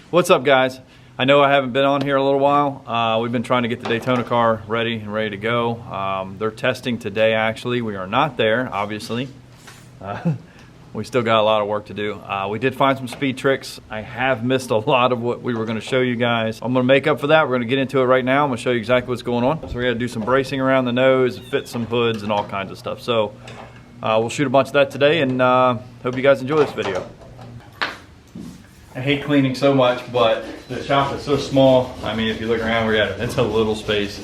What's up, guys? I know I haven't been on here a little while. We've been trying to get the Daytona car ready to go. They're testing today, actually. We are not there, obviously. We still got a lot of work to do. We did find some speed tricks. I have missed a lot of what we were going to show you guys. I'm going to make up for that. We're going to get into it right now. I'm going to show you exactly what's going on. So we're going to do some bracing around the nose, fit some hoods, and all kinds of stuff. So we'll shoot a bunch of that today, and hope you guys enjoy this video. I hate cleaning so much, but the shop is so small. I mean, if you look around, it's a little space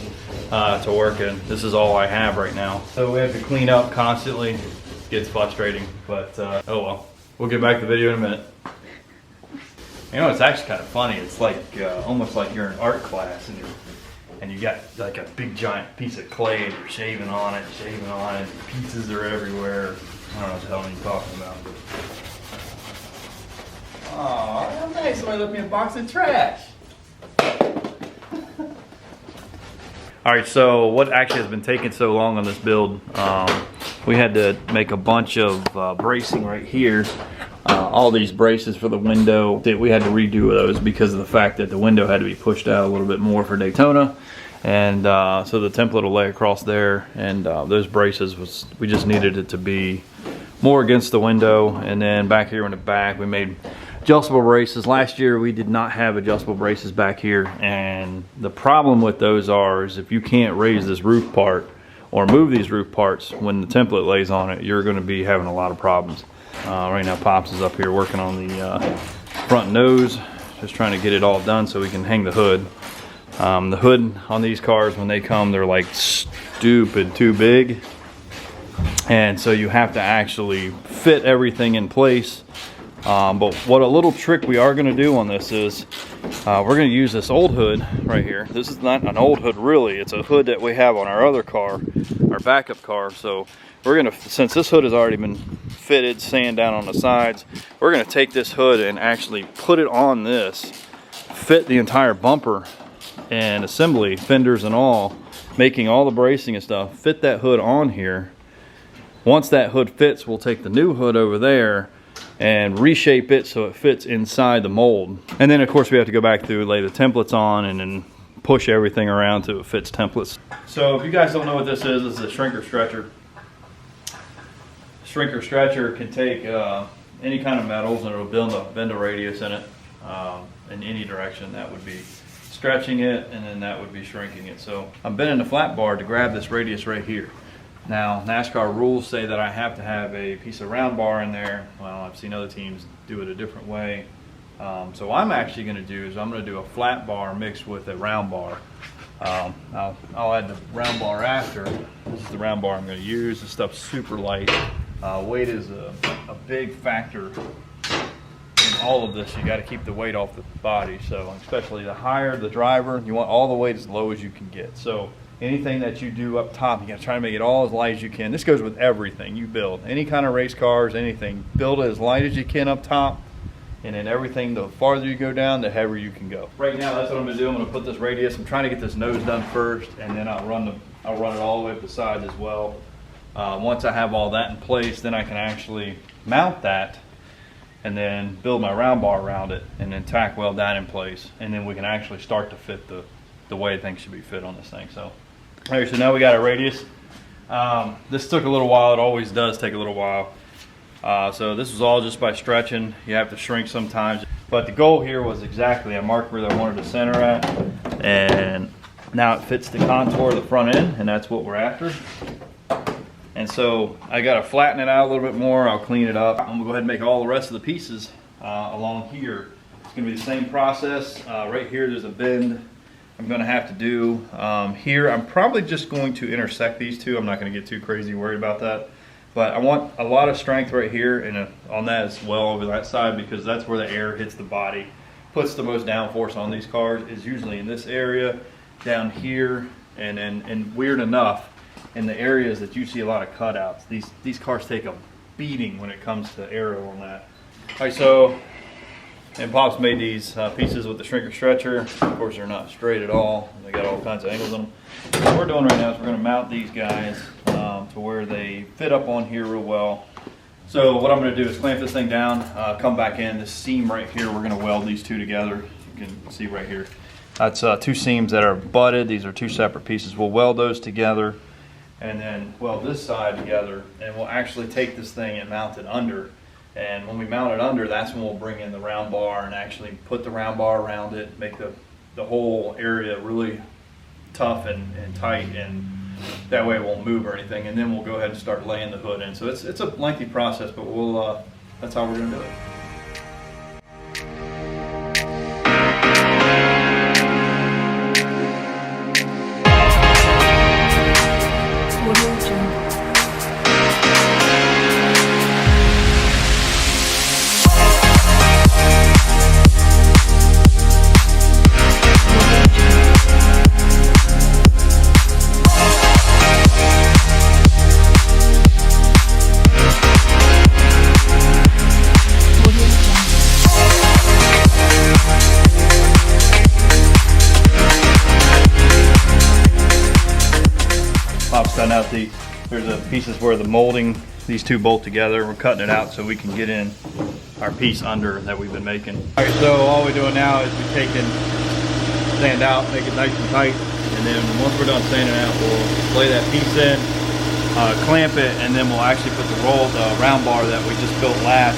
to work in. This is all I have right now. So we have to clean up constantly. It gets frustrating, but oh well. We'll get back to the video in a minute. You know, it's actually kind of funny. It's like almost like you're in art class and you got like a big giant piece of clay and you're shaving on it, pieces are everywhere. I don't know what the hell you're talking about. Oh, nice. Somebody left me a box of trash. Alright, so what actually has been taking so long on this build, we had to make a bunch of bracing right here. All these braces for the window, we had to redo those because of the fact that the window had to be pushed out a little bit more for Daytona. And so the template will lay across there, and those braces, we just needed it to be more against the window. And then back here in the back, we made adjustable braces. Last year we did not have adjustable braces back here, and the problem with those is if you can't raise this roof part or move these roof parts when the template lays on it, you're going to be having a lot of problems. Right now Pops is up here working on the front nose, just trying to get it all done so we can hang the hood. The hood on these cars, when they come, they're like stupid too big, and so you have to actually fit everything in place. But what a little trick we are going to do on this is we're going to use this old hood right here. This is not an old hood really, it's a hood that we have on our other car, our backup car. So we're going to, since this hood has already been fitted, sand down on the sides, we're going to take this hood and actually put it on this, fit the entire bumper and assembly, fenders and all, making all the bracing and stuff, fit that hood on here. Once that hood fits, we'll take the new hood over there and reshape it so it fits inside the mold. And then of course we have to go back through, lay the templates on, and then push everything around so it fits templates. So if you guys don't know what this is a shrinker stretcher. Shrinker stretcher can take any kind of metals and it'll bend a radius in it in any direction. That would be stretching it, and then that would be shrinking it. So I'm bending the flat bar to grab this radius right here. Now, NASCAR rules say that I have to have a piece of round bar in there. Well, I've seen other teams do it a different way. So what I'm actually going to do is I'm going to do a flat bar mixed with a round bar. I'll add the round bar after. This is the round bar I'm going to use. This stuff's super light. Weight is a big factor in all of this. You got to keep the weight off the body. So especially the higher the driver, you want all the weight as low as you can get. So anything that you do up top, you got to try to make it all as light as you can. This goes with everything you build. Any kind of race cars, anything. Build it as light as you can up top, and then everything, the farther you go down, the heavier you can go. Right now, that's what I'm going to do. I'm going to put this radius. I'm trying to get this nose done first, and then I'll run it all the way up the sides as well. Once I have all that in place, then I can actually mount that and then build my round bar around it, and then tack weld that in place, and then we can actually start to fit the way things should be fit on this thing. So alright, so now we got our radius. This took a little while. It always does take a little while. So this was all just by stretching. You have to shrink sometimes, but the goal here was exactly, I marked where I wanted to center at, and now it fits the contour of the front end, and that's what we're after. And so I got to flatten it out a little bit more. I'll clean it up. I'm gonna go ahead and make all the rest of the pieces along here. It's gonna be the same process. Right here there's a bend I'm going to have to do. Here I'm probably just going to intersect these two. I'm not going to get too crazy worried about that, but I want a lot of strength right here and on that as well over that side, because that's where the air hits the body, puts the most downforce on these cars, is usually in this area down here, and weird enough, in the areas that you see a lot of cutouts, these cars take a beating when it comes to aero on that. All right, so and Pop's made these pieces with the shrinker stretcher. Of course, they're not straight at all. They got all kinds of angles on them. So what we're doing right now is we're going to mount these guys to where they fit up on here real well. So what I'm going to do is clamp this thing down, come back in. This seam right here, we're going to weld these two together. You can see right here. That's two seams that are butted. These are two separate pieces. We'll weld those together and then weld this side together, and we'll actually take this thing and mount it under. And when we mount it under, that's when we'll bring in the round bar and actually put the round bar around it, make the whole area really tough and tight, and that way it won't move or anything. And then we'll go ahead and start laying the hood in. So it's a lengthy process, but we'll that's how we're going to do it. Bob's cutting out there's the pieces where the molding, these two bolt together. We're cutting it out so we can get in our piece under that we've been making. All right, so all we're doing now is we're taking sand out, make it nice and tight, and then once we're done sanding out, we'll lay that piece in, clamp it, and then we'll actually put the round bar that we just built last.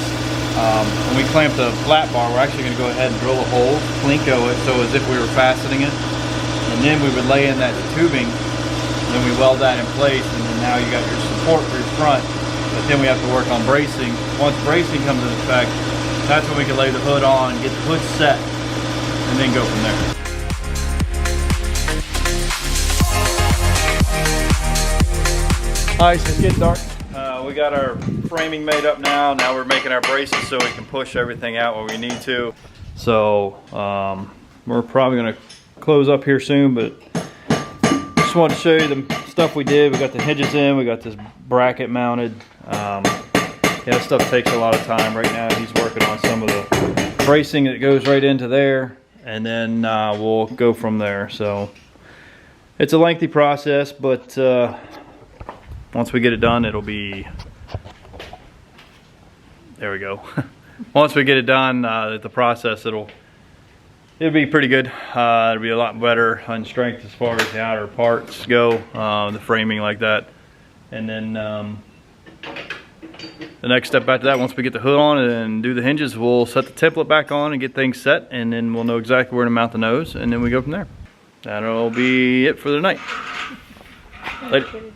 When we clamp the flat bar, we're actually going to go ahead and drill a hole, plinko it, so as if we were fastening it, and then we would lay in that tubing. Then we weld that in place, and then now you got your support for your front. But then we have to work on bracing. Once bracing comes into effect, that's when we can lay the hood on, get the hood set, and then go from there. All right, so it's getting dark. We got our framing made up now. Now we're making our braces so we can push everything out where we need to. So we're probably gonna close up here soon, but just wanted to show you the stuff we did. We got the hinges in, we got this bracket mounted. Yeah, this stuff takes a lot of time. Right now he's working on some of the bracing that goes right into there, and then we'll go from there. So it's a lengthy process, but once we get it done, it'll be, there we go. Once we get it done, the process, it'll be pretty good. It'll be a lot better on strength as far as the outer parts go, the framing like that. And then the next step after that, once we get the hood on and do the hinges, we'll set the template back on and get things set, and then we'll know exactly where to mount the nose, and then we go from there. That'll be it for the night. Later.